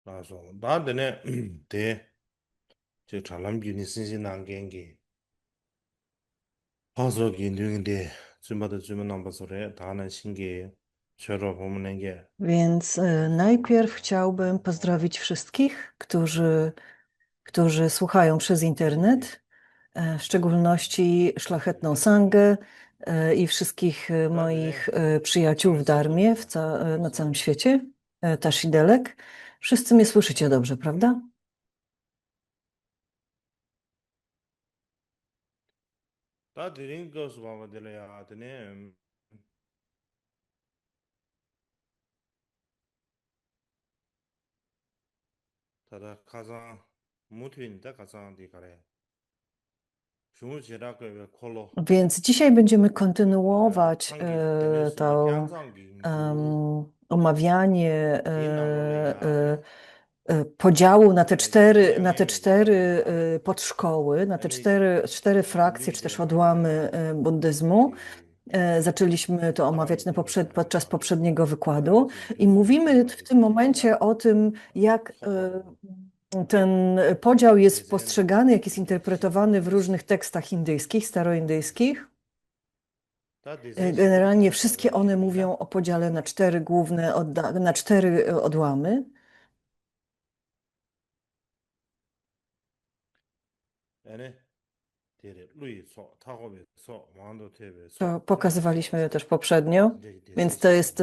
그래서 나한테는 대 저 잘남기니 신신난겐게 파서기 능인데 좀마다 주문 안 봐서래 다는 신기해 저러 보면 게 Więc najpierw chciałbym pozdrowić wszystkich, którzy słuchają przez internet, w szczególności szlachetną Sangę i wszystkich moich przyjaciół w Darmie na całym świecie, Tashidelek. Wszyscy mnie słyszycie dobrze, prawda? 다 드린 것을 봐봐 들어야 되네 다다 가상 못윈다 가상디 가래 주무지라 그 콜로 Więc dzisiaj będziemy kontynuować 한기 되는수는 to 향상기 그 omawianie 인나로래야 podziału na te 내용이 cztery 다 podszkoły, na te 아니 cztery frakcje, czy też odłamy buddyzmu. Zaczęliśmy to omawiać podczas poprzedniego wykładu i mówimy w tym momencie o tym, jak ten podział jest postrzegany, jak jest interpretowany w różnych tekstach indyjskich, staroindyjskich. Generalnie wszystkie one mówią o podziale na cztery główne, na cztery odłamy. To pokazywaliśmy też poprzednio, więc to jest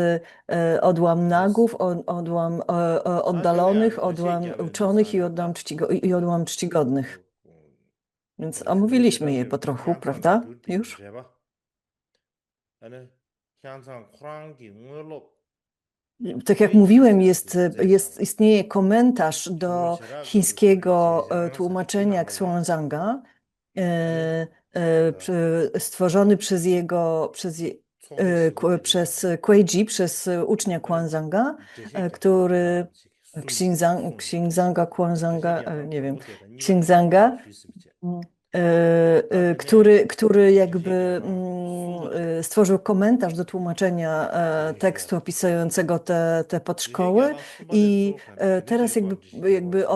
odłam nagów, odłam oddalonych, odłam uczonych i odłam czcigodnych. Więc omówiliśmy je po trochu, prawda? Już? Tak jak mówiłem, istnieje komentarz do chińskiego tłumaczenia Xuanzanga, stworzony przez Kuei-ji, przez ucznia Xuanzanga, który Xingzanga, Xuanzanga, nie wiem, Xingzanga, który jakby stworzył komentarz do tłumaczenia tekstu opisującego te podszkoły i teraz jakby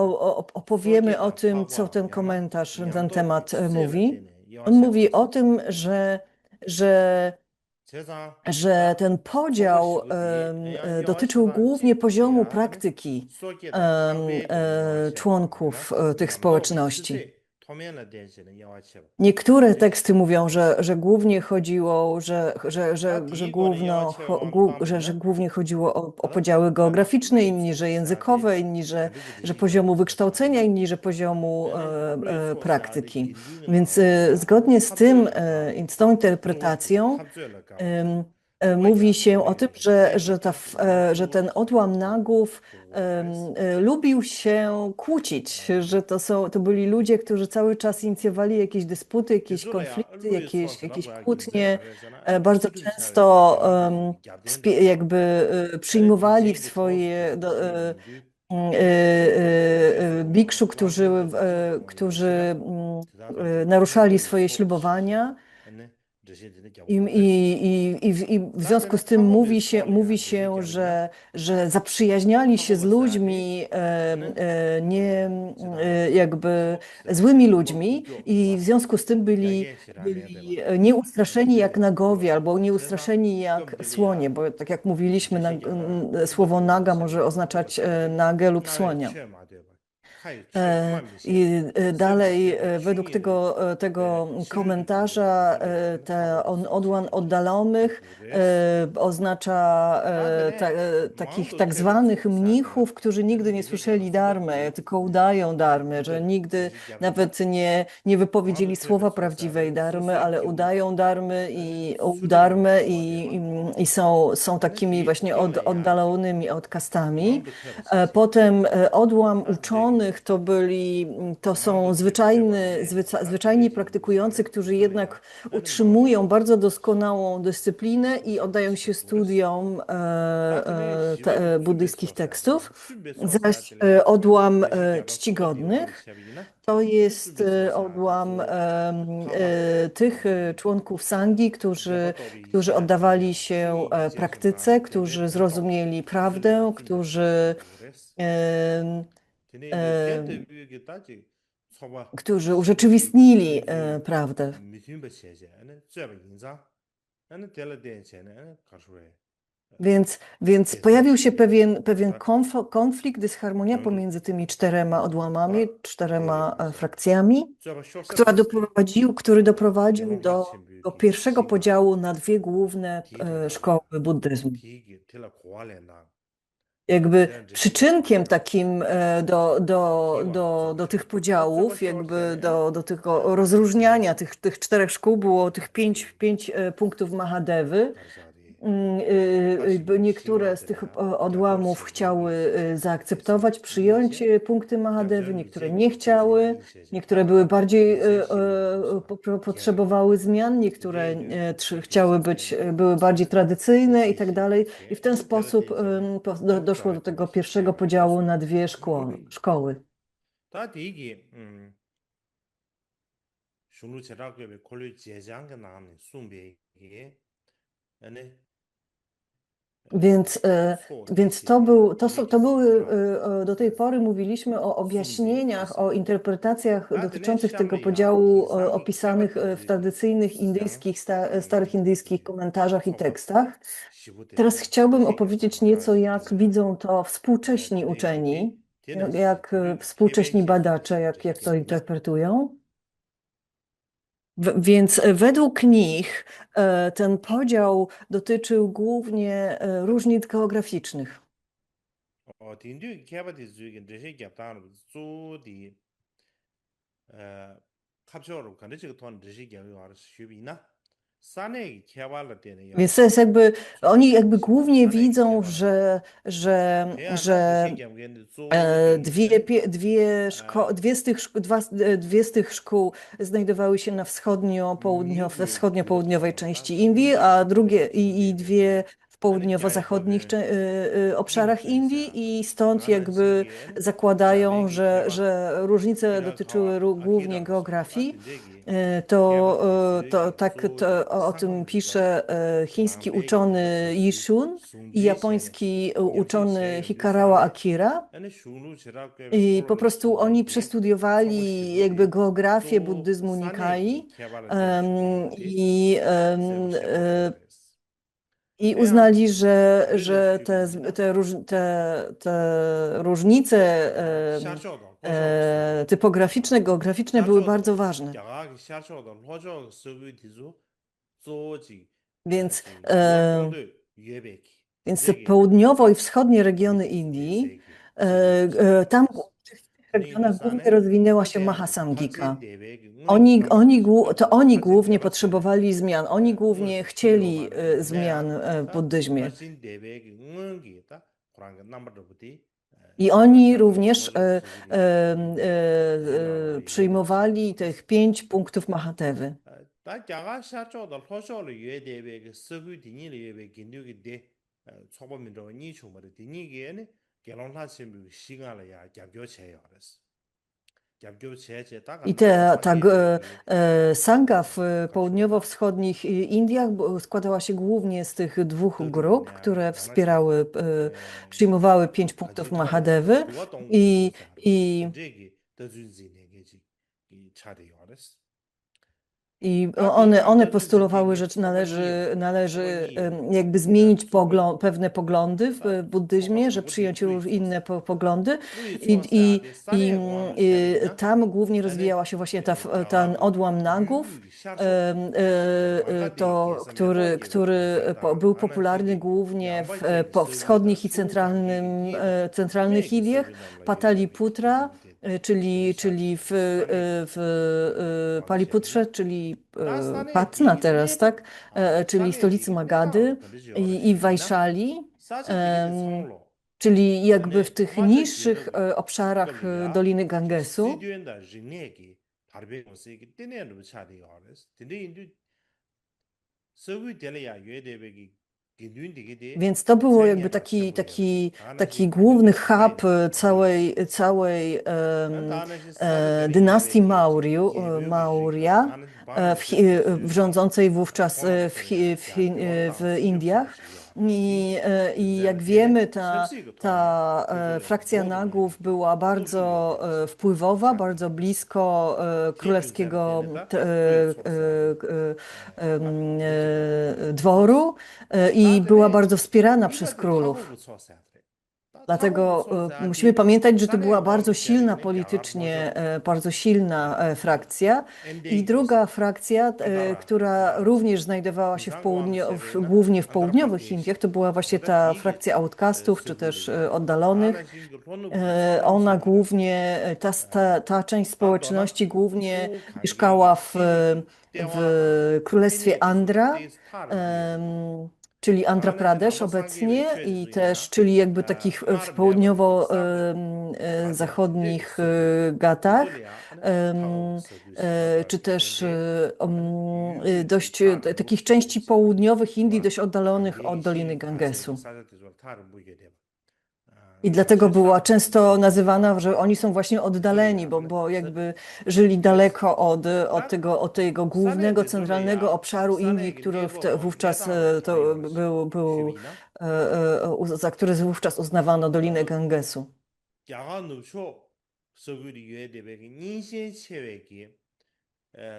opowiemy o tym, co ten komentarz na ten temat mówi. On mówi o tym, że że ten podział dotyczył głównie poziomu praktyki członków tych społeczności. Niektóre teksty mówią, że głównie chodziło, że głównie chodziło o podziały geograficzne, inni, że językowe, inni, że poziomu wykształcenia, inni, że poziomu praktyki. Więc zgodnie z tym, z tą interpretacją, mówi się o tym, że ten odłam nagów lubił się kłócić, że to byli ludzie, którzy cały czas inicjowali jakieś dysputy, jakieś konflikty, jakieś kłótnie. Bardzo często jakby przyjmowali w swoje biksu, którzy naruszali swoje ślubowania. I w związku z tym mówi się, że zaprzyjaźniali się z ludźmi, nie jakby złymi ludźmi i w związku z tym byli nieustraszeni jak nagowie albo nieustraszeni jak słonie, bo tak jak mówiliśmy, słowo naga może oznaczać nagę lub słonia. I dalej, według tego komentarza, odłam oddalonych oznacza takich tak zwanych mnichów, którzy nigdy nie słyszeli darmy, tylko udają darmy, że nigdy nawet nie wypowiedzieli słowa prawdziwej darmy, ale udają darmy i są takimi właśnie oddalonymi od kastami. Potem odłam uczonych, to są zwyczajni praktykujący, którzy jednak utrzymują bardzo doskonałą dyscyplinę i oddają się studiom buddyjskich tekstów. Zaś odłam czcigodnych to jest odłam tych członków sangi, którzy oddawali się praktyce, którzy zrozumieli prawdę, em, em, którzy urzeczywistnili prawdę. Więc pojawił się pewien konflikt, dysharmonia pomiędzy tymi czterema odłamami, czterema frakcjami, który doprowadził do pierwszego podziału na dwie główne szkoły buddyzmu. Jakby przyczynkiem takim do tych podziałów, jakby do tego rozróżniania tych czterech szkół było tych pięć punktów Mahadevy. Niektóre z tych odłamów chciały zaakceptować, przyjąć punkty Mahadevy, niektóre nie chciały, niektóre były bardziej potrzebowały zmian, niektóre były bardziej tradycyjne i tak dalej. I w ten sposób doszło do tego pierwszego podziału na dwie szkoły. Więc to były, do tej pory mówiliśmy o objaśnieniach, o interpretacjach dotyczących tego podziału opisanych w tradycyjnych starych indyjskich komentarzach i tekstach. Teraz chciałbym opowiedzieć nieco, jak widzą to współcześni uczeni, jak współcześni badacze, jak to interpretują. Więc według nich ten podział dotyczył głównie różnic geograficznych. Więc to jest oni jakby głównie widzą, że dwie z tych szkół znajdowały się na wschodnio-południowej części Indii, a drugie i dwie w południowo-zachodnich obszarach Indii i stąd jakby zakładają, że różnice dotyczyły głównie geografii. O tym pisze chiński uczony Yi Shun i japoński uczony Hikarawa Akira. I po prostu oni przestudiowali jakby geografię buddyzmu Nikkei i uznali, że te różnice typograficzne, geograficzne były bardzo ważne. Więc te południowo i wschodnie regiony Indii, tam w tych regionach głównie rozwinęła się Mahasamgika. Oni głównie potrzebowali zmian, oni głównie chcieli zmian w buddyzmie. I oni również przyjmowali tych 5 punktów Mahadevy. I sanga w południowo-wschodnich Indiach składała się głównie z tych dwóch grup, które przyjmowały 5 punktów Mahadevy i one postulowały, że należy jakby zmienić pewne poglądy w buddyzmie, że przyjąć inne poglądy i tam głównie rozwijała się właśnie ten odłam Nagów, który był popularny głównie w wschodnich i centralnych Indiach, Pataliputra, czyli w Paliputrze, czyli Patna teraz, tak? Czyli stolicy Magadhy i Vaishali. czyli jakby w 근데 tych 맞아 niższych 지역이 obszarach 갑이야 Doliny 저 Gangesu. 시디엔다 링네기 다르베고스기 떼내는 차리 알았어 근데 인도 서구 될이야 유에데베기 긴윈디기디 Więc to było jakby 전야가 taki, 첨부여버지 taki, taki 다나시 główny 긴윈디 hub 타이네 całej 다나시 사드 dynastii 될이게베기 개벽이 링가 Maurya, 다는 바로 w 세스수가 rządzącej wówczas 통나버서야 야 w 교와당 Indiach. 겹치듯이 알았지 I jak 진짜는 되네 wiemy, 섭씨가 통하네 ta 고졸이야 frakcja 모든 Nagów 얘기 była 섭씨가 bardzo 되었어 wpływowa, 차는 bardzo blisko 기준자를 królewskiego 때는다 고유 소사기 딱 겹치다 dworu i była 다들 bardzo wspierana przez 이것도 타고 królów. 붙였어야 돼. 타고 Dlatego musimy 붙여야지. pamiętać, że to była 자네 bardzo 마음이 silna 되는 게 아가 politycznie, 보죠. bardzo silna frakcja. I 엔데이거스 druga frakcja, 안다라 która 나라스 również znajdowała się 이상과함 głównie w 안다라 południowych Indiach, 프라데시 to była właśnie 어다 ta 디게 frakcja outcastów, czy też 서구리야 oddalonych. 다나신 그 돈부터 상담 Ona 서구리야 głównie, ta część 다도나 społeczności głównie 수 mieszkała 관계기 띠니 떼와라다 w królestwie 띠니 Andhra, 띠 스타를 부여되고 czyli Andhra 다나신 Pradesh 남부 상계를 obecnie i też, 최소이나 czyli jakby takich w 나를 매버도 싸고 가르비야 딘데기 południowo-zachodnich 서구리 Gatach, 고졸이야 하는 타고 em, 서구시가 czy też 되는데 유유디 dość 타를 takich części południowych Indii, 뭐라 dość oddalonych od Doliny 강계시 관세가 Gangesu. 사자들과 타를 보게 되면 I dlatego była często nazywana, że oni są właśnie oddaleni, bo jakby żyli daleko od tego głównego, centralnego obszaru Indii, który wówczas 쉐비나 za który wówczas uznawano Dolinę Gangesu. 야간우쇼 서구리 유해대백이 인신 체외기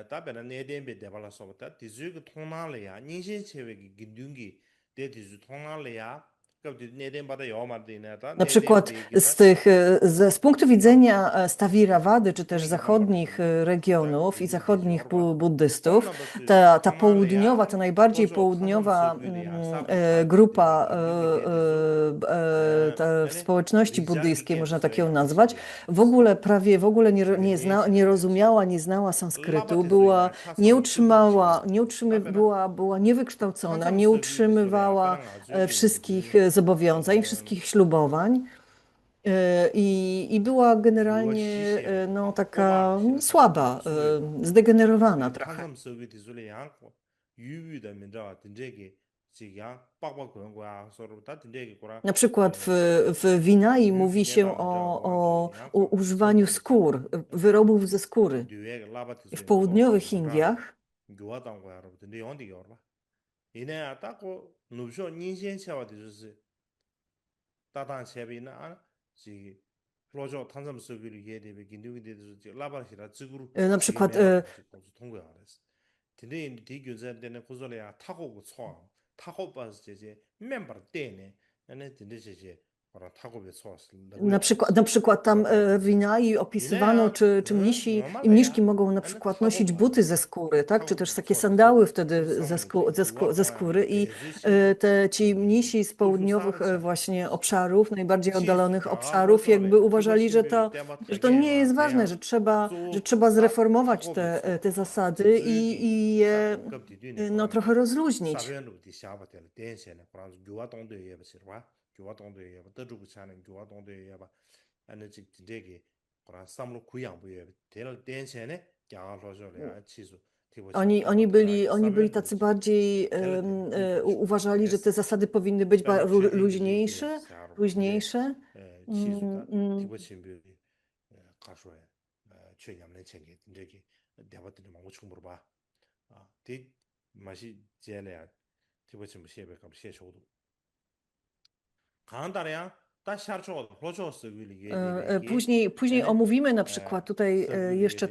답변은 내대비 대발라서부터 디즈그 통날이야 인신 체외기 기둥기 대디즈 통날이야 그럼 내대바다 여마드이나다 Na przykład 내대비기다 z punktu widzenia Stawirawady, czy też zachodnich regionów i zachodnich buddystów, ta południowa, ta najbardziej południowa grupa w społeczności buddyjskiej, można tak ją nazwać, w ogóle nie rozumiała, nie znała sanskrytu, była niewykształcona, nie utrzymywała wszystkich zobowiązań, wszystkich ślubowań i była generalnie no, taka słaba, zdegenerowana trochę. 탄섬 속에 디술에 양고 유유다 민자와 든제게 지야 빡빡 그런 거야 서로 다 든제게 거라 Na przykład w Winai mówi się o używaniu skór, wyrobów ze skóry. 뉴에 라바트 W 소리 południowych Indiach 교화당 거야 여러분 든제 온디 거라 이내 딱고 누쇼 닌센차와 디스 따단 셰비나 지 로조 탄섬 속에 예데베 긴두기 디스 라바시라 지구로 na przykład 통과 알았어 근데 이 디교자들은 고졸이야 타고 쳐 타고 봐서 이제 멤버 때네 나는 근데 이제 그런 타고 쳐 Na przykład tam w Inai opisywano, czy mniszki mogą na przykład nosić buty ze skóry, tak? Czy też takie sandały wtedy ze skóry i ci mnisi z południowych właśnie obszarów, najbardziej oddalonych obszarów, jakby uważali, że to nie jest ważne, że trzeba zreformować te zasady i je no, trochę rozluźnić. 교화동도에 떠주고 차는 교화동도에 봐 아니 즉 되게 그런 삼로 구양부에 될 댄션에 야로저래 치수 Oni byli tacy bardziej, uważali, że te zasady powinny być luźniejsze, luźniejsze. 치수다 Mm. 티버친비 가쇼에 최냠내 챙게 되게 대화들이 막 오충 물어봐 대 맛이 제래야 티버친 시에베 감 시에쇼도 간다래야 다 샤르초 로조스 윌리 Później omówimy na przykład tutaj jeszcze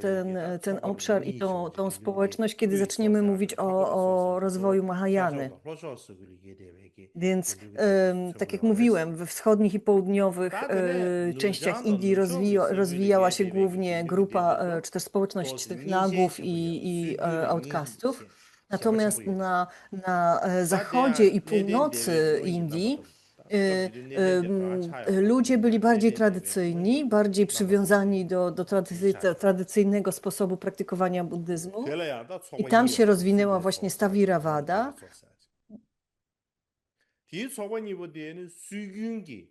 ten obszar i tą społeczność, kiedy zaczniemy mówić o rozwoju Mahajany. Więc tak jak mówiłem, we wschodnich i południowych częściach Indii rozwijała się głównie grupa, czy też społeczność tych Nagów i outcastów. Natomiast na zachodzie i północy Indii ludzie byli bardziej tradycyjni, bardziej przywiązani do tradycyjnego sposobu praktykowania buddyzmu. I tam się rozwinęła właśnie Staviravada. 뒤 소관이보다는 수균기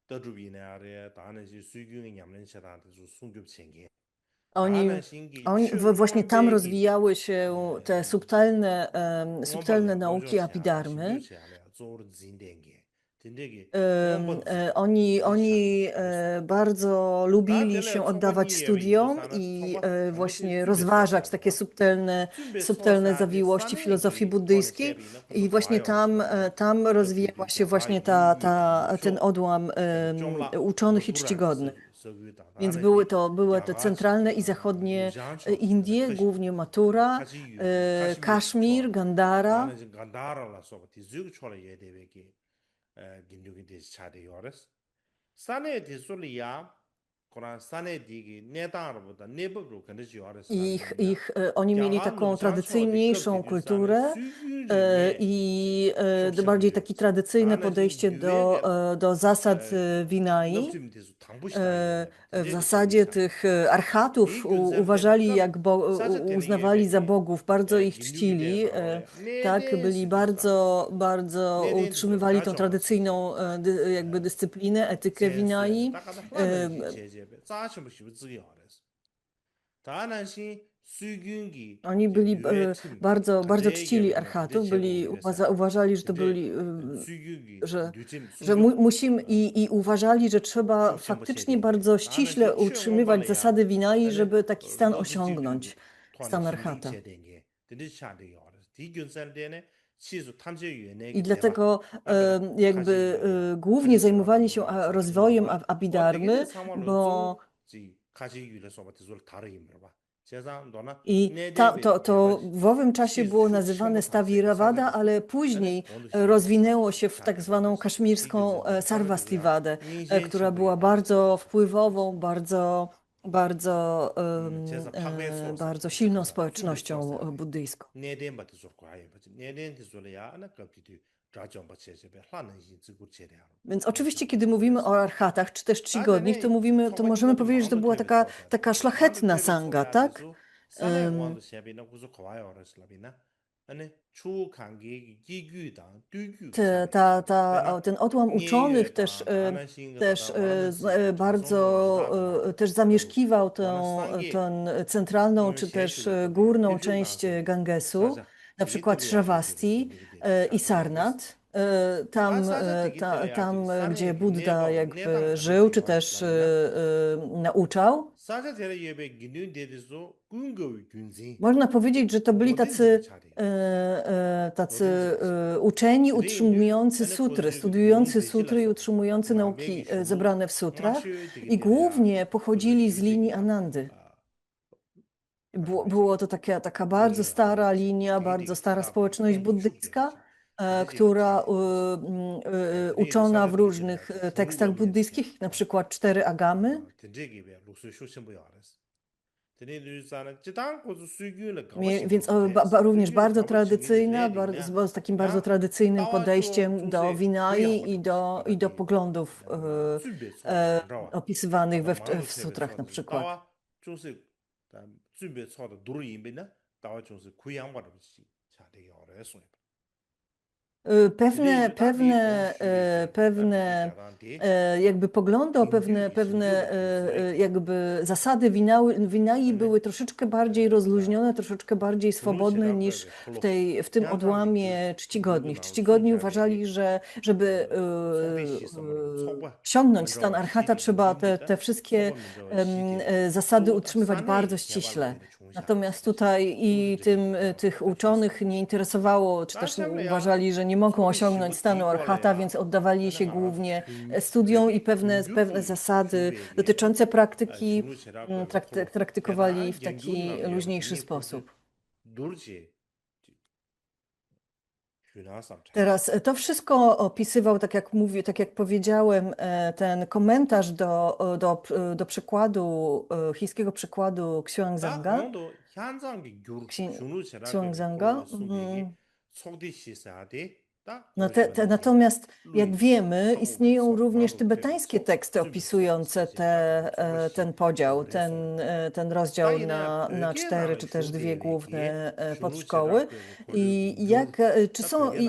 떠주비네 다는 수균의 냠는 시다도 송급 챙겨 Oni, 다는 신기 właśnie tam 최강배기 rozwijały się te subtelne nauki 로조샤 Abhidharmy. 신규샤래 조르 진댕게 진대게 Em, 원본지 Oni bardzo lubili 다한테는 się oddawać 총관이에 studiom 인도사는 i 총관 당부시 właśnie 준비 rozważać takie 소샤대와 준비 subtelne 소샤대 zawiłości filozofii 산에기 토네 buddyjskiej. 제비는 그저 I właśnie 과요르스라비나 tam rozwijała 급기도 się 자가 właśnie 유유다 ten 누쇼 odłam 좀라 uczonych i 누구라는 czcigodnych. 서구다 Więc 다는디 były te 야가시 centralne i zachodnie 누장초 Indie, 카시 głównie Mathura, 카시유 카시미르 Kaszmir, 초 Gandhara. 다는 지금 간다라라서 디즈그 초라 예데베기 긴두기 디스 차데 요레스 산에 디솔리아 코란 산에 디기 네다르보다 네법으로 건드지 요레스라비나 Oni mieli 야가 taką 누장초 tradycyjniejszą 디급기 산에 kulturę 수규리네 i bardziej takie 쇼샤비레스 tradycyjne 다는 지 podejście 유에게 do zasad Vinai. 넙짐 디수 당부시다이네 W 디데기 zasadzie 당부시다 tych archatów 이 균셀데 uważali, 급 사자테는 uznawali za 예베기 bogów, bardzo ich 긴두기 czcili, 대사로야 tak, 네덴 byli 시도사 bardzo 네덴 디수 utrzymywali tą 자정 버치제 tradycyjną jakby dyscyplinę, etykę 젠스야 Vinai. 딱가다 하나는 제제베 짜심을 씹지 어레스 다나시 수균기 Oni byli 유에팀 bardzo czcili 가제게베나 archatów, 디데체고 유레사 uważali, że to 근데 byli, 수균기 że, 뉴짐 że 순교 musimy i uważali, że trzeba 쇼챔버 faktycznie 체den게 bardzo ściśle 다나시 utrzymywać 추영원발이야 zasady Vinai, 아니 żeby taki stan 로드지비루 osiągnąć, 토안의 stan 힘중 archata. 체den게 디디샤데 어레스 디균셀데네 시수 탐제 I 유에네기 대바 dlatego 딱가다 jakby 가지유야 głównie zajmowali się rozwojem Abhidharmy, bo 가지유를 써봤지 술 다르게 물어봐. 세상 너나 i 내대베 to w owym czasie 시수 było 슈 nazywane 첨부 탐색 Staviravada, 사제디스 ale 아니 później 원도 rozwinęło się w tak 자대 zwaną 버레스 kaszmirską 디균셀데 사제들이야 Sarvastivadę, 인생 która 첨부에 była 버레스 bardzo wpływową, 제사 파괴 소사 bardzo silną 그다 준비 społecznością 소사 buddyjską. 내대 받을 줄 거야. 내대 기술이야. 나 갑기도 자정 받쳐서 하는 인지고 제대로. Więc oczywiście, kiedy mówimy o archatach, czy też czcigodnich, to 총관 możemy 찍어도 powiedzieć, że to 마음도 była 되게 소사. taka 마음도 szlachetna 되게 sanga, 소사 tak? 되수 산에 원도 셰비나 구조 거와요. 그랬으라비나. 아니 추 관계 기규다. 뒤규 샤베. Ten odłam uczonych nie유에다 też, 다른 신경 갖다 원하는 지수 bardzo 자성으로 też 지다도 zamieszkiwał 원한 쌍기 tę centralną czy też górną część Gangesu, 사자 na przykład Shravasti i Sarnath. Tam, gdzie Buddha jakby żył, czy też nauczał. 사자 대라 예배 기능 대대서 군거의 균진 Można powiedzieć, że to byli tacy uczeni utrzymujący sutry, studiujący sutry i utrzymujący nauki zebrane w sutrach i głównie pochodzili z linii Anandy. Było to taka bardzo stara linia, bardzo stara społeczność buddyjska, która uczona w różnych tekstach buddyjskich, na przykład 4 agamy. Więc również bardzo tradycyjna, z takim bardzo tradycyjnym podejściem do Vinai i do poglądów opisywanych w sutrach na przykład. Pewne jakby poglądy o pewne jakby zasady Vinai były troszeczkę bardziej rozluźnione, troszeczkę bardziej swobodne niż w tym odłamie czcigodnich. Czcigodni uważali, że żeby osiągnąć stan archata, trzeba te wszystkie zasady utrzymywać bardzo ściśle. Natomiast tutaj tych uczonych nie interesowało, czy też uważali, że nie mogą osiągnąć stanu archata, więc oddawali się głównie studiom i pewne zasady dotyczące praktyki praktykowali w taki luźniejszy sposób. Teraz to wszystko opisywał, tak jak powiedziałem, ten komentarz do przykładu, chińskiego przykładu Xuanzanga. Xuanzanga. Natomiast, jak wiemy, istnieją również tybetańskie teksty opisujące ten podział, ten rozdział na 4 czy też 2 główne podszkoły.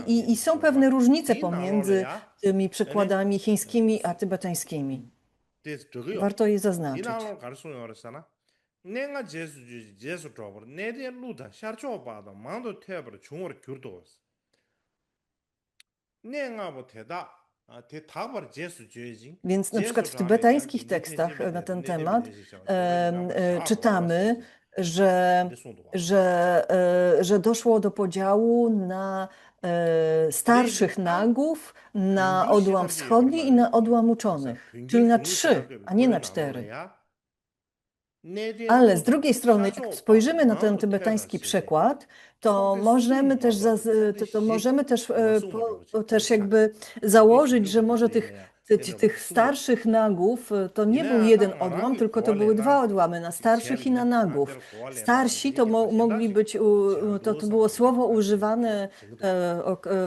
I są pewne różnice pomiędzy tymi przekładami chińskimi a tybetańskimi. Warto je zaznaczyć. 내가 제수 쪽으로 내대 루다 샤초 봐도 망도 태버로 중으로 줄도스 내가 뭐 대답을 제수 줘야지. Więc na przykład w tybetańskich tekstach na ten temat czytamy, że doszło do podziału na starszych nagów, na odłam wschodni i na odłam uczonych, czyli na 3, a nie na 4. Ale z drugiej strony, jak spojrzymy na ten tybetański przekład, to możemy też jakby założyć, że może tych starszych nagów to nie był jeden odłam, tylko to były 2 odłamy, na starszych i na nagów. Starsi to mogli być, to było słowo używane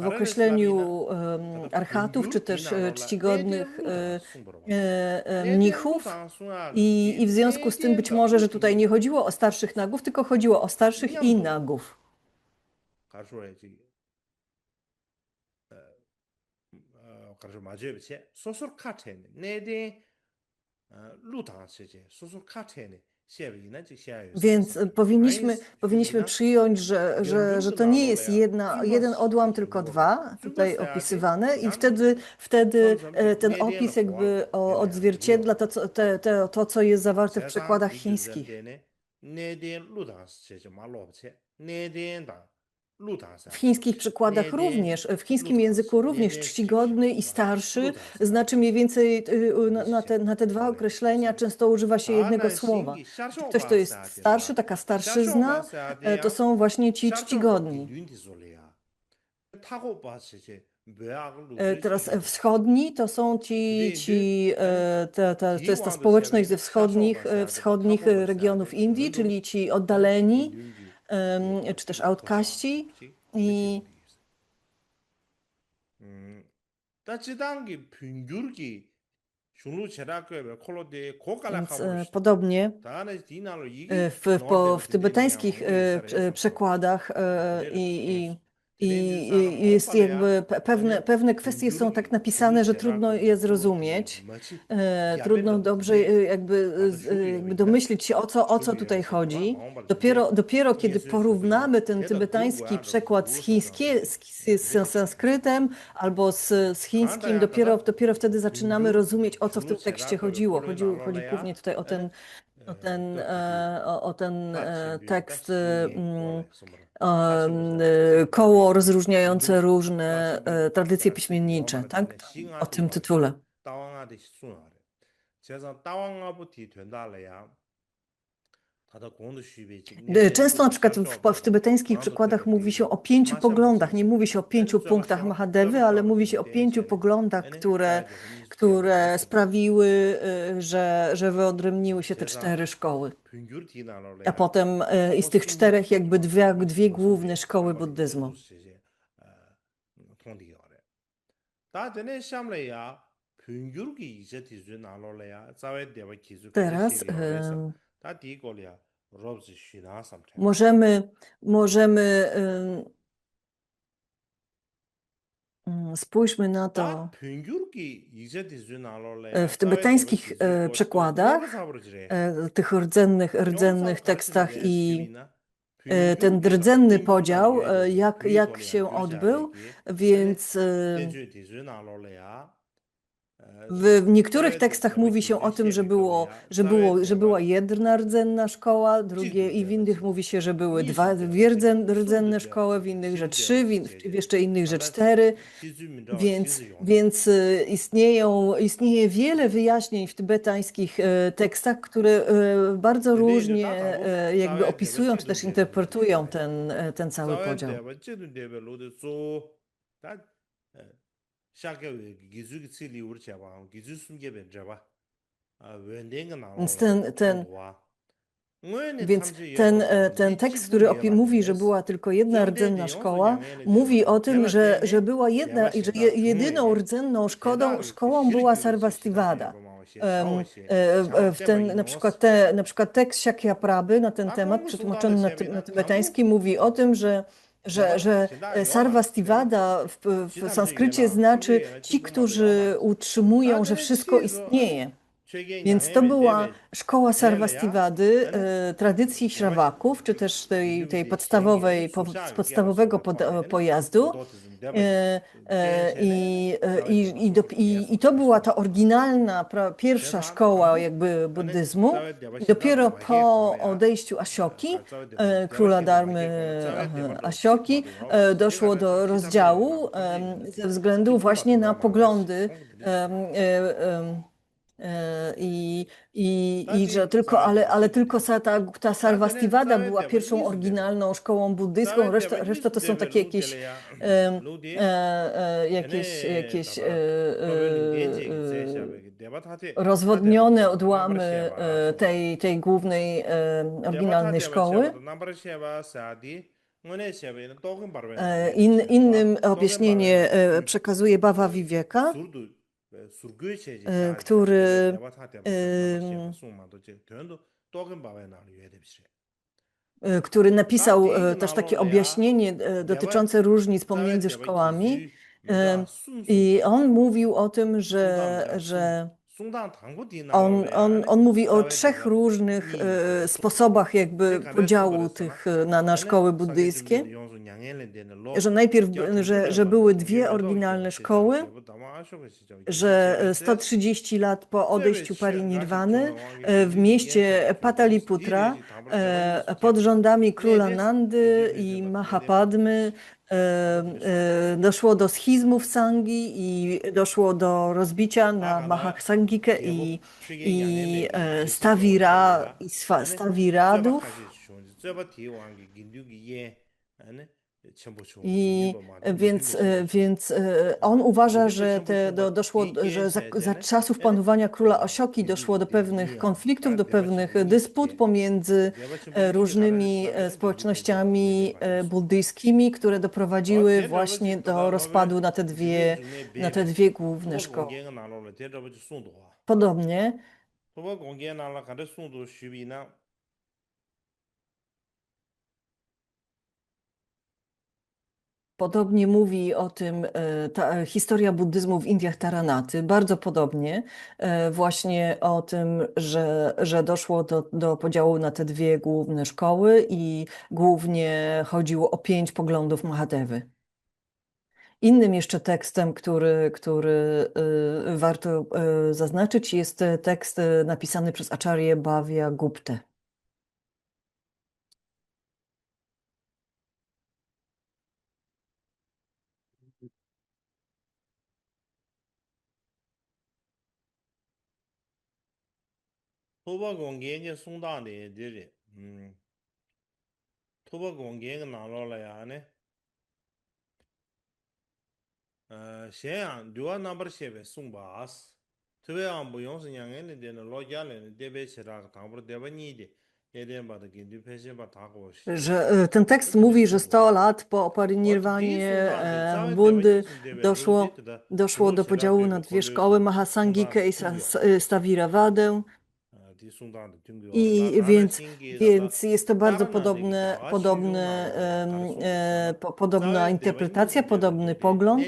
w określeniu archatów, czy też czcigodnych mnichów. I w związku z tym być może, że tutaj nie chodziło o starszych nagów, tylko chodziło o starszych i nagów. Więc powinniśmy przyjąć, że to nie jest jeden odłam, tylko 2 tutaj opisywane i wtedy ten opis jakby odzwierciedla to, co jest zawarte w przekładach chińskich. W chińskich przykładach również, w chińskim języku również czcigodny i starszy znaczy mniej więcej na te 2 określenia często używa się jednego słowa. Czy ktoś to jest starszy, taka starszyzna, to są właśnie ci czcigodni. Teraz wschodni to są to jest ta społeczność ze wschodnich regionów Indii, czyli ci oddaleni, czy też outcaści. Więc podobnie w tybetańskich przekładach i jest jakby pewne kwestie są tak napisane, że trudno je zrozumieć. Trudno dobrze jakby domyślić się, o co tutaj chodzi. Dopiero kiedy porównamy ten tybetański przekład z sanskrytem albo z chińskim, dopiero wtedy zaczynamy rozumieć, o co w tym tekście chodziło. Chodzi głównie tutaj o ten tekst, koło rozróżniające różne tradycje piśmiennicze, tak? O tym tytule. Często na przykład w tybetańskich przykładach mówi się o 5 poglądach. Nie mówi się o 5 punktach Mahadevy, ale mówi się o 5 poglądach, które sprawiły, że wyodrębniły się te 4 szkoły. A potem z tych 4 jakby 2 główne szkoły buddyzmu. Teraz możemy spójrzmy na to w tybetańskich przekładach, tych rdzennych tekstach i ten rdzenny podział, jak się odbył, więc w niektórych tekstach mówi się o tym, że była jedna rdzenna szkoła, i w innych mówi się, że były 2 rdzenne szkoły, w innych, że 3, w jeszcze innych, że 4. Więc istnieje wiele wyjaśnień w tybetańskich tekstach, które bardzo różnie jakby opisują, czy też interpretują ten cały podział. Więc Więc ten tekst, który mówi, że była tylko jedna rdzenna szkoła, mówi o tym, że była jedna i że jedyną rdzenną szkołą była Sarvastivada. Na przykład tekst Shakyaprabhy na ten temat, przetłumaczony na tybetański, mówi o tym, że Sarvastivada w sanskrycie znaczy ci, którzy utrzymują, że wszystko istnieje. Więc to była szkoła Sarvastivady, tradycji Śravaków, czy też tej podstawowego pojazdu. I to była ta oryginalna, pierwsza szkoła jakby buddyzmu. I dopiero po odejściu Ashoki, króla Dharmy Ashoki, doszło do rozdziału ze względu właśnie na poglądy i że tylko, ale tylko ta Sarvastivada była pierwszą oryginalną szkołą buddyjską, reszta to są takie jakieś rozwodnione odłamy tej głównej oryginalnej szkoły. Innym objaśnienie przekazuje Bhava Viveka, który który napisał też takie objaśnienie dotyczące różnic pomiędzy szkołami. I on mówił o tym, że on mówi o trzech różnych sposobach jakby podziału tych na szkoły buddyjskie. Że najpierw, że były dwie oryginalne szkoły, że 130 lat po odejściu Parinirwany w mieście Pataliputra pod rządami króla Nandy i Mahapadmy doszło do schizmu w Sangi i doszło do rozbicia na Mahasanghikę i Staviradów. Więc on uważa, że doszło, że za czasów panowania króla Ashoki doszło do pewnych konfliktów, do pewnych dysput pomiędzy różnymi społecznościami buddyjskimi, które doprowadziły właśnie do rozpadu na te dwie główne szkoły. Podobnie mówi o tym ta historia buddyzmu w Indiach Taranaty, bardzo podobnie, właśnie o tym, że doszło do podziału na te dwie główne szkoły i głównie chodziło o 5 poglądów Mahadevy. Innym jeszcze tekstem, który warto zaznaczyć, jest tekst napisany przez Acharyę Bhavya Guptę. Że ten tekst mówi, że 100 lat po Parinirwanie Bundy doszło do podziału na dwie szkoły, Mahasanghikę i Stavirawadę. I więc jest to bardzo podobna interpretacja, podobny pogląd.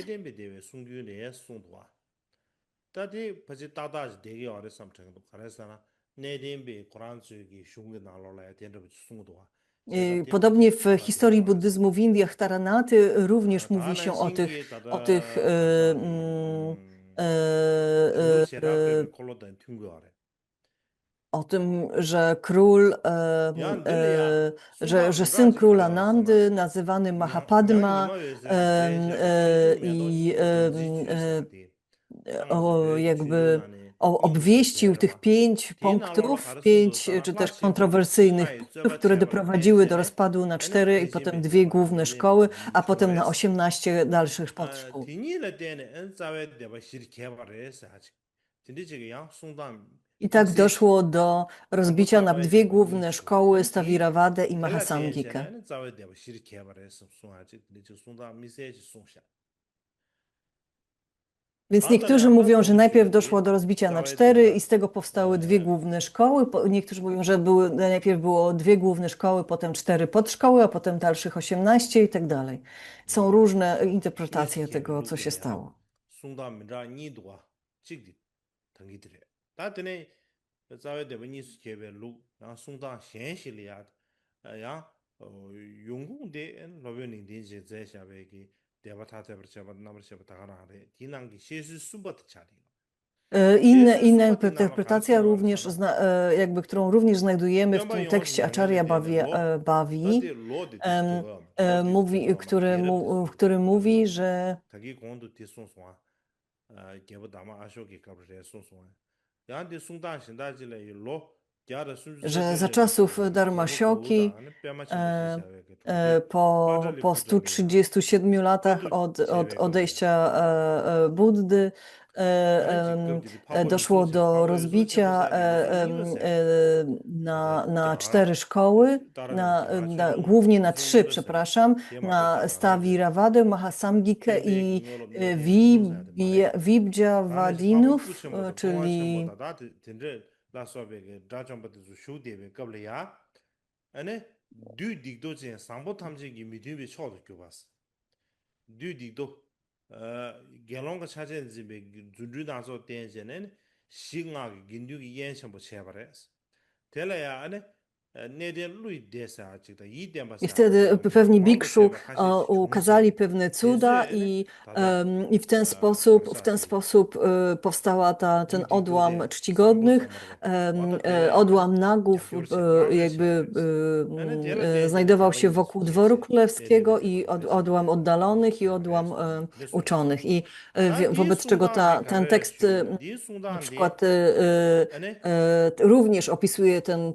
Podobnie w historii buddyzmu w Indiach Taranaty również mówi się o tym, że że syn króla Nandy, nazywany Mahapadma, obwieścił tych 5 punktów, 5 czy też kontrowersyjnych punktów, które doprowadziły do rozpadu na 4 i potem 2 główne szkoły, a potem na 18 dalszych podszkół. I tak doszło do rozbicia na dwie główne szkoły, Sthaviravada i Mahasamgika. Więc niektórzy mówią, że najpierw doszło do rozbicia na 4 i z tego powstały dwie główne szkoły. Niektórzy mówią, że najpierw było dwie główne szkoły, potem 4 podszkoły, a potem dalszych 18 i tak dalej. Są różne interpretacje tego, co się stało. Inna interpretacja również, którą również znajdujemy w tym tekście Acharya Bavi, w którym mówi, że za czasów Dharmashoki, po 137 latach od odejścia Buddy, doszło do rozbicia na 4 szkoły, głównie na 3, przepraszam, na Sthaviravadę, Mahasamgikę i Vibhjavadinów, czyli gelonga chajen zibe zundu nazo tenjenen shinga gindugi yenchen bo chebares telaya ane neden lui desa chikta yi demba i wtedy pewni bikszu ukazali pewne cuda i w ten sposób powstała ten odłam czcigodnych, odłam nagów jakby znajdował się wokół dworu królewskiego i odłam oddalonych i odłam uczonych. I wobec czego ten tekst na przykład również opisuje ten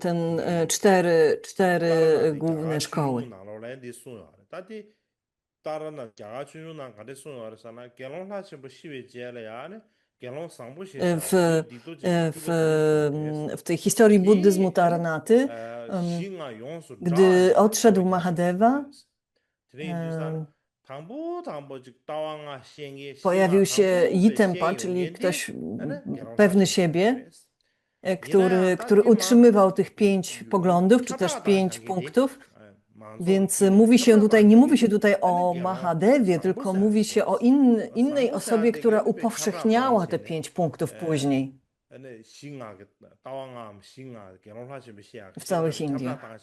cztery główne szkoły. W tej historii buddyzmu Taranaty, gdy odszedł Mahadeva, pojawił się Yitempa, czyli ktoś pewny siebie, który utrzymywał tych 5 poglądów, czy też 5 punktów. Więc nie mówi się tutaj o Mahadewie, tylko mówi się o innej osobie, która upowszechniała te 5 punktów później w całych Indiach.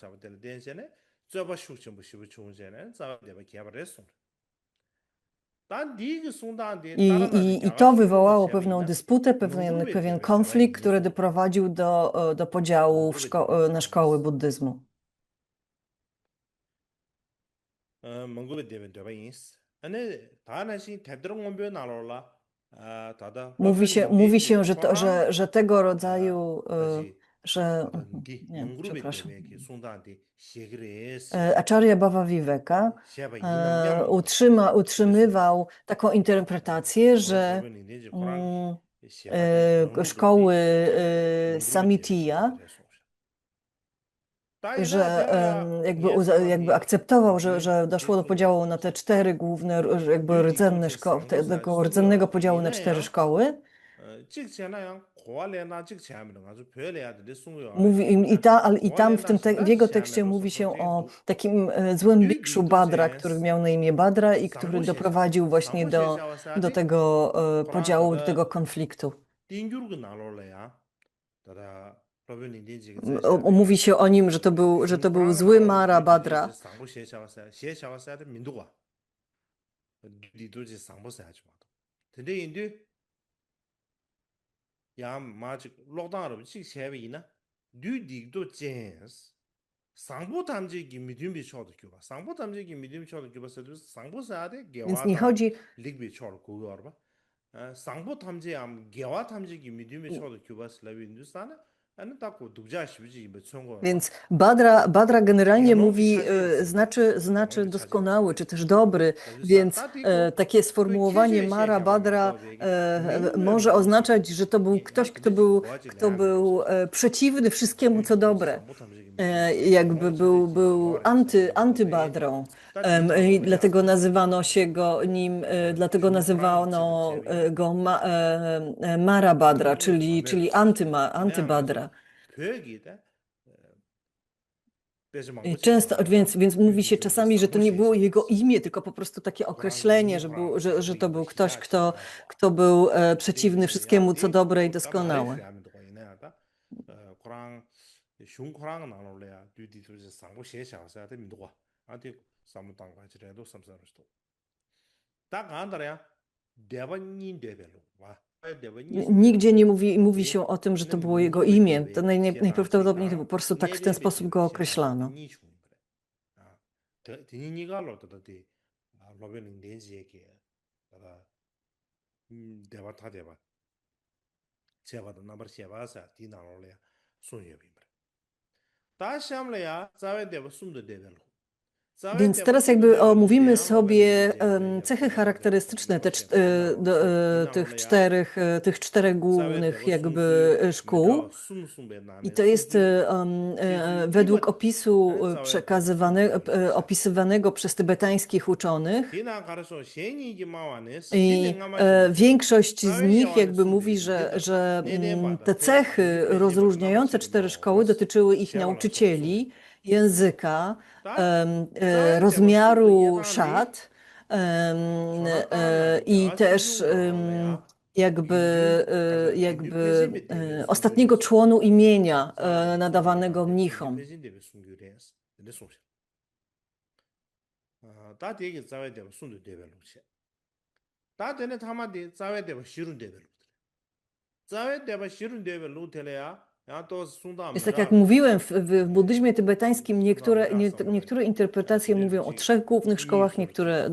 I to wywołało pewną dysputę, pewien konflikt, który doprowadził do podziału na szkoły buddyzmu. Mówi się, że tego rodzaju, nie, przepraszam. Acharya Bhavaviveka utrzymywał taką interpretację, że szkoły Samitiya, że jakby akceptował, że doszło do podziału na te 4 główne, jakby rdzenne szkoły, tego rdzennego podziału na 4 szkoły. W jego tekście mówi się o takim złym bikszu Badra, który miał na imię Badra i który doprowadził właśnie do tego podziału, do tego konfliktu. Mówi się o nim, że to był zły Mara Badra. Więc nie chodzi. 아니 딱고 독자 시비지 뭐 총고 봐. Więc Badra generalnie 이거는 mówi, 비슷하게 znaczy 동원도 doskonały, 찾아야 czy też dobry, 그래서 więc 따디고 takie 그 sformułowanie 캐주얼 Mara 시행하고 Badra 마도베기 może 명료하게 oznaczać, że to był ktoś, 야 그대지 kto 고아지래 był przeciwny wszystkiemu, co dobre. 못하면 Jakby 동원도 찾아야 był 고아래 사실 antybadrą. I 따디다로야 dlatego nazywano się go nim, dlatego 중코랑 집에 nazywano 제비나 go Mara Badra, 이 czyli 밤에로서 그냥 가서 antybadra. 교육이다 빼지 I 말고 często, 제가 więc mówi się 뒤뒤도 czasami, że to nie było 상고시에서 jego imię, tylko po prostu takie 고랑 określenie, że, 중코랑 że 잡고 to był 이거 ktoś, 시작시다 kto był 되게 przeciwny 야 wszystkiemu, co 되게 dobre i 다 말해 doskonałe. 하면 또 이내하다 고랑 슝코랑 나눠래야 뒤뒤도 상고시에서 해야 됩니다 아직 삼당과 지래도 삼사로도 딱 안다래야 대번인 대별로 와 대번인 Nigdzie nie mówi 대 się o tym, że to 얘는 było jego 문그룹의 imię. To 대회 시에다 najprawdopodobniej to po 시다 prostu tak w ten 내림의 sposób 대회 go 시에다 określano. 니 중인 그래 아 디니니가 로도데 로벨링 렌즈에게 다 대바 타 대바 제가도 넘버 시에바사 디나올래 손여비 다시 함래야 자외 대바 숨도 대별로 자외 Więc 대바 teraz 숨도 jakby 대별로 omówimy 대한 로벨링 sobie 렌즈에 cechy charakterystyczne 넘버 시에 디나로 숨 디나올래야 tych czterech 자외 głównych 대바 jakby 숨수 szkół. 메다 숨숨에 I 나네 to jest 숨기 디디 według opisu 자외 대바 숨도 대별로 opisywanego przez tybetańskich uczonych. 디나 가르쳐 셴이기 마와네 I 스티네 가마시네 większość z 자외 nich 야와네 jakby 숨데 mówi, 디디다 że 네네마다 te cechy rozróżniające cztery szkoły dotyczyły ich 제발로 좀 숨. nauczycieli, języka, 다 자외 대바 숨도 rozmiaru 예당디 szat 조나타나디 i 대화 też 신중 나올래야 jakby, 균균 가서 균균 패진 대비 숨기래 ostatniego członu imienia 자외 nadawanego 숨기다데 균균 mnichom. 패진 대비 숨기래 근데 숨. 다 되게 자외 대바 숨도 대별로 다 되네 타마디 자외 대바 싫은 대별로 자외 대바 싫은 대별로 telea 야또 숨다 Jest tak jak 미라고 mówiłem, w buddyzmie tybetańskim 숨다 미라서 niektóre interpretacje mówią o trzech głównych szkołach, niektóre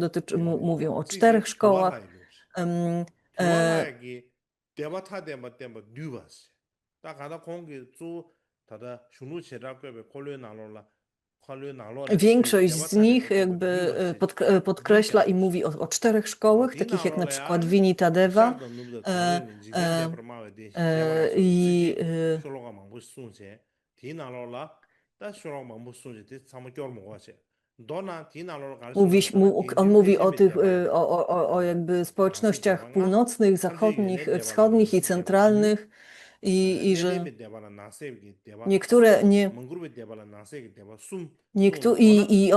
mówią o czterech szkołach. Em, e, 규화하기 대바타데마 때마 뉴바스 딱 하나 공기 주 다다 슈누체라고베 콜레나로라 Większość z nich jakby podkreśla i mówi o czterech szkołach, takich jak na przykład Vinitadeva i 쇼로가 망고 순제 디나로라 다 쇼로가 망고 순제 디 사모 겨모가세 도나 디나로라 on mówi o tych, o jakby społecznościach północnych, zachodnich, wschodnich i centralnych i że niektóre nie. I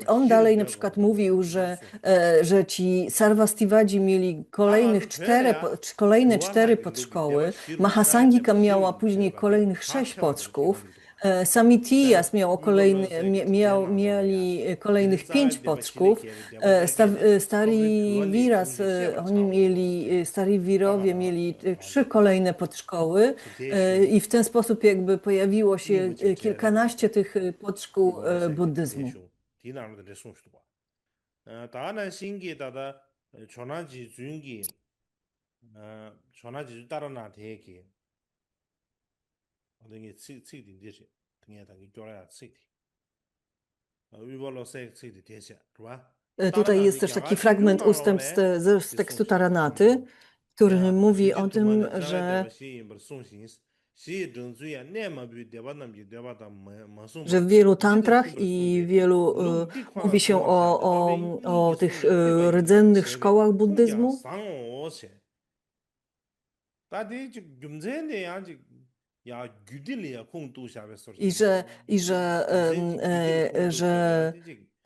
on dalej na przykład mówił, że ci Sarvastivadzi mieli kolejne cztery podszkoły, Mahasangika miała później kolejnych 6 podszków, Samitiyas mieli kolejnych 5 podszków, Stari Viras, Stari Virowie mieli 3 kolejne podszkoły i w ten sposób jakby pojawiło się kilkanaście tych podszkół buddyzmu. 다는 신기다다 전화지 주인기 전화지 따라나 대기 어떻게 찌찌디 되지 그냥 당이 돌아야 찌디 위벌로 찌디 되지 좋아 Tutaj jest też taki fragment ustęp z tekstu Taranaty, który mówi o tym, że w wielu tantrach i wielu mówi się o tych rdzennych szkołach buddyzmu.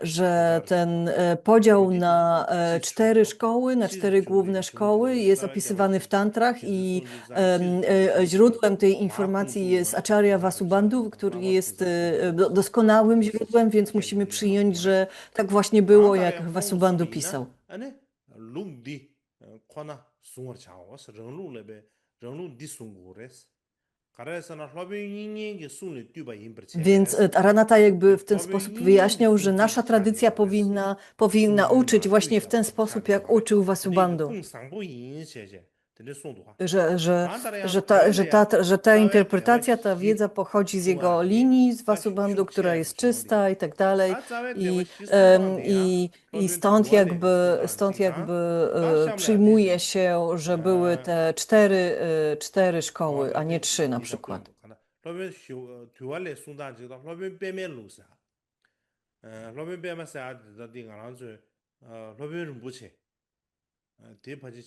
Że ten podział na 4 szkoły, na 4 główne szkoły jest opisywany w tantrach i źródłem tej informacji jest Acharya Vasubandhu, który jest doskonałym źródłem, więc musimy przyjąć, że tak właśnie było, jak Vasubandhu pisał. Więc Taranata jakby w ten sposób wyjaśniał, że nasza tradycja powinna uczyć właśnie w ten sposób, jak uczył Vasubandhu. 근데 송도화. że ta interpretacja, ta wiedza pochodzi z jego linii, z Wasubandu, która jest czysta i tak dalej. I stąd jakby przyjmuje się, że były te cztery szkoły, a nie 3 na przykład. 로빈 듀얼레 순단지도 로빈 빼면로사. 로빈 빼면서 다딩아란주 로빈은 뭐지? 대파지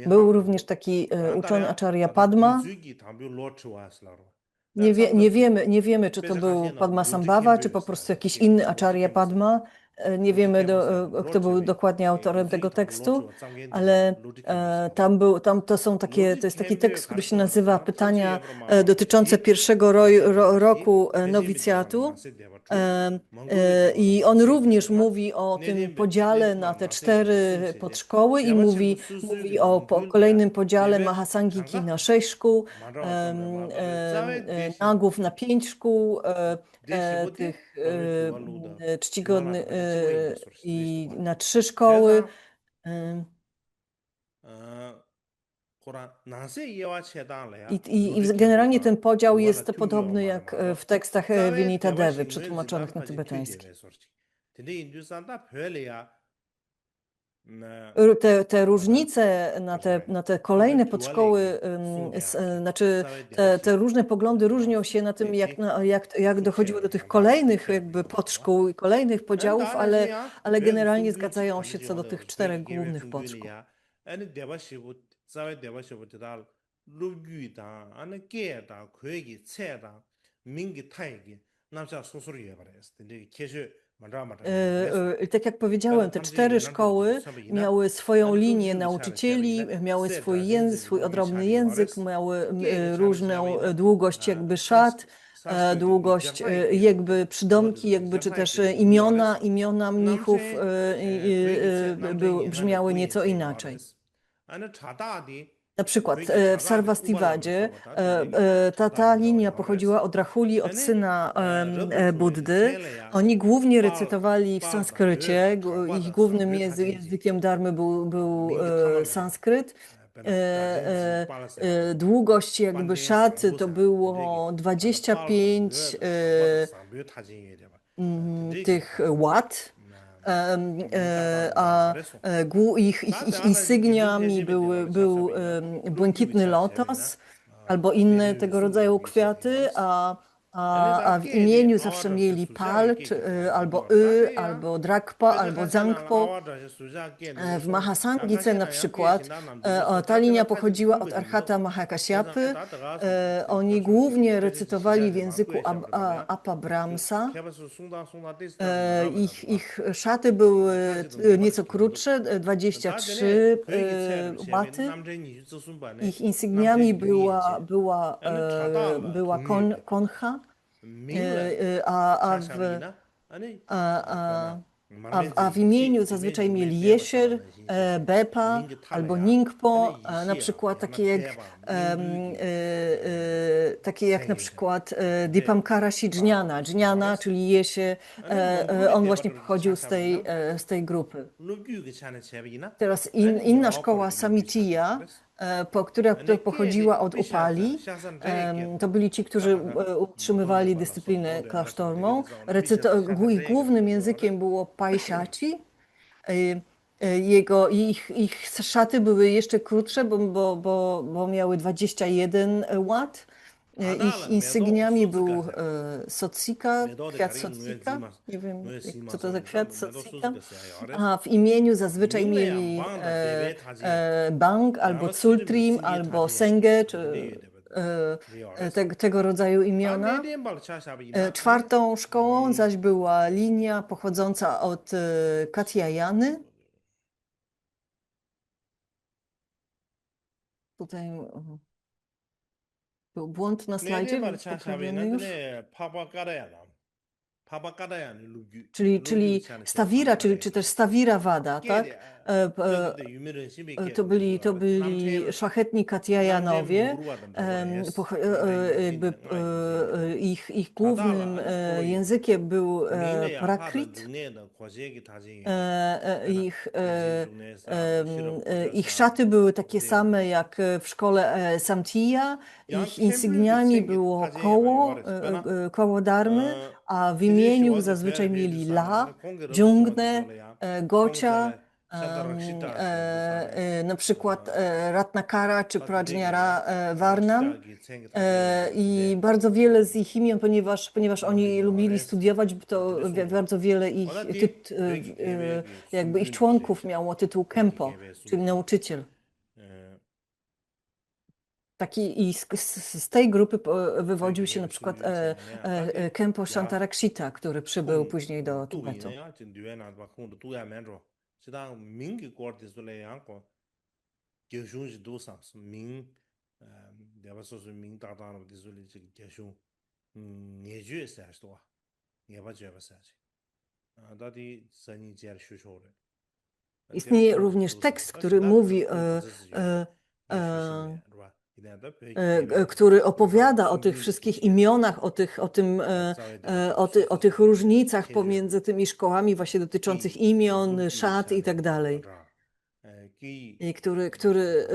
Był również taki uczony Acharya Padma. Nie wiemy, czy to był Padmasambhava, czy po prostu jakiś inny Acharya Padma. Nie wiemy, kto był dokładnie autorem tego tekstu, ale to jest taki tekst, który się nazywa Pytania dotyczące pierwszego roku nowicjatu. I on również mówi o tym podziale na te 4 podszkoły i mówi o kolejnym podziale Mahasangiki na 6 szkół, nagów na 5 szkół, tych czcigodnych i na 3 szkoły. I generalnie ten podział jest podobny jak w tekstach Vinita Devy przetłumaczonych na tybetański. Te różnice na te kolejne podszkoły, znaczy te różne poglądy różnią się na tym, jak dochodziło do tych kolejnych jakby podszkół i kolejnych podziałów, ale generalnie zgadzają się co do tych 4 głównych podszkół. Tak jak powiedziałem, te 4 szkoły miały swoją linię nauczycieli, miały swój odrębny język, miały różną długość jakby szat, długość jakby przydomki, jakby czy też imiona mnichów brzmiały nieco inaczej. Na przykład w Sarvastivadzie ta linia pochodziła od Rahuli, od syna Buddy. Oni głównie recytowali w sanskrycie, ich głównym językiem dharmy był sanskryt. Długość jakby szaty to było 25 tych łat. A ich insygniami był błękitny lotos albo inne tego rodzaju kwiaty, a w imieniu zawsze mieli pal, albo albo drakpa, albo zangpo. W Mahasangice na przykład ta linia pochodziła od Arhata Mahakasyapy. Oni głównie recytowali w języku Apabramsa. Ich szaty były nieco krótsze, 23 łaty. Ich insygniami była koncha. A w imieniu zazwyczaj mieli Jesher, Bepa albo Ningpo, na przykład takie jak na przykład Dipankara Dżniana, czyli Jesie, on właśnie pochodził z tej grupy. Teraz inna szkoła Samitiya, która pochodziła od Upali. To byli ci, którzy utrzymywali dyscyplinę klasztorną. Ich głównym językiem było Paishachi. Ich szaty były jeszcze krótsze, bo miały 21 łat. Ich insygniami był sotsika, kwiat sotsika. Nie wiem, co to za kwiat sotsika. A w imieniu zazwyczaj mieli bang, albo tsultrim, albo senge, czy tego rodzaju imiona. 4. szkołą zaś była linia pochodząca od Katyayany. Tutaj był błąd na slajdzie, więc poprawiony już. Czyli Stawira, czy też Stawira Vada, tak? to byli szlachetni Katjajanowie. Ich głównym językiem był Prakrit. Ich szaty były takie same jak w szkole Samtiya. Ich insygniami było koło dharmy, a w imieniu zazwyczaj mieli La, Dżungnę, Gocia, na przykład Ratnakara czy Prajnara Varnam. I bardzo wiele z ich imion, ponieważ oni lubili studiować, to bardzo wiele jakby ich członków miało tytuł Kempo, czyli nauczyciel. I z tej grupy wywodził się na przykład Kempo Shantarakshita, który przybył później do Tibetu. Istnieje również tekst, który mówi, który opowiada o tych wszystkich imionach, o tych różnicach pomiędzy tymi szkołami właśnie dotyczących imion, szat i tak dalej. I który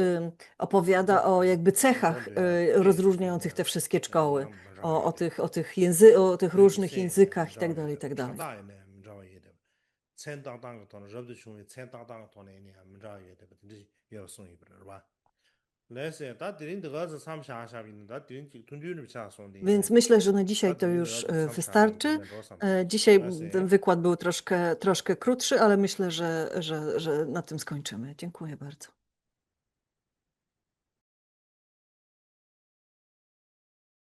opowiada o jakby cechach rozróżniających te wszystkie szkoły, o tych różnych językach i tak dalej, i tak dalej. Więc myślę, że na dzisiaj to już wystarczy. Dzisiaj ten wykład był troszkę krótszy, ale myślę, że na tym skończymy. Dziękuję bardzo.